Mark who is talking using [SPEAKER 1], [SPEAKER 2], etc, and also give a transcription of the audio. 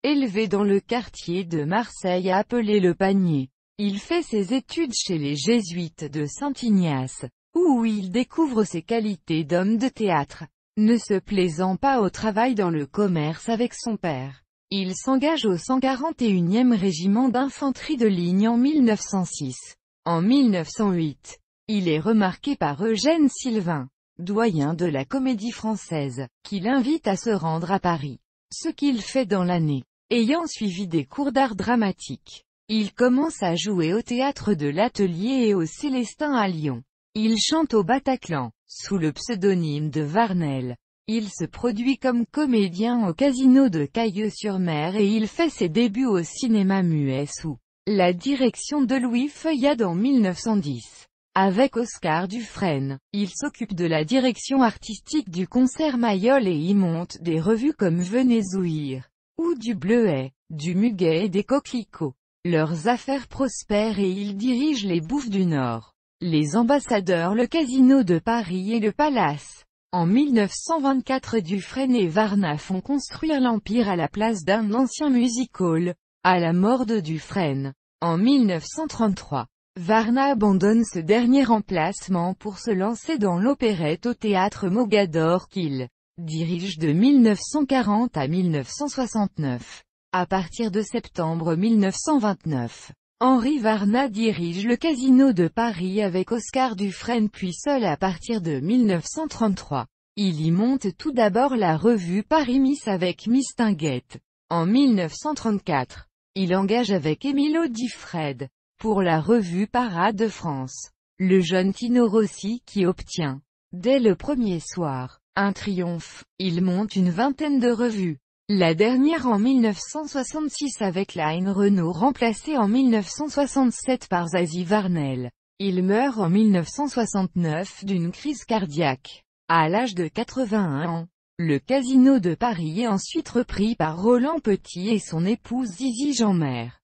[SPEAKER 1] Élevé dans le quartier de Marseille appelé Le Panier, il fait ses études chez les Jésuites de Saint-Ignace, où il découvre ses qualités d'homme de théâtre. Ne se plaisant pas au travail dans le commerce avec son père, il s'engage au 141e régiment d'infanterie de ligne en 1906. En 1908, il est remarqué par Eugène Sylvain, doyen de la Comédie Française, qui l'invite à se rendre à Paris, ce qu'il fait dans l'année. Ayant suivi des cours d'art dramatique, il commence à jouer au théâtre de l'Atelier et au Célestin à Lyon. Il chante au Bataclan, sous le pseudonyme de Varnel. Il se produit comme comédien au Casino de Cayeux-sur-Mer et il fait ses débuts au cinéma muet sous la direction de Louis Feuillade en 1910. Avec Oscar Dufresne, il s'occupe de la direction artistique du Concert Mayol et y monte des revues comme Venez ouïr, ou du Bleuet, du Muguet et des Coquelicots. Leurs affaires prospèrent et il dirige les Bouffes du Nord, les Ambassadeurs, le Casino de Paris et le Palace. En 1924, Dufresne et Varna font construire l'Empire à la place d'un ancien music hall. À la mort de Dufresne, en 1933, Varna abandonne ce dernier emplacement pour se lancer dans l'opérette au théâtre Mogador qu'il dirige de 1940 à 1969. À partir de septembre 1929, Henri Varna dirige le Casino de Paris avec Oscar Dufresne puis seul à partir de 1933. Il y monte tout d'abord la revue Paris Miss avec Miss Tinguette. En 1934, il engage avec Émile Audifred pour la revue Parade de France le jeune Tino Rossi qui obtient, dès le premier soir, un triomphe. Il monte une vingtaine de revues. La dernière en 1966 avec Line Renault remplacée en 1967 par Zazie Varnel. Il meurt en 1969 d'une crise cardiaque, à l'âge de 81 ans. Le Casino de Paris est ensuite repris par Roland Petit et son épouse Zizi Jeanmaire.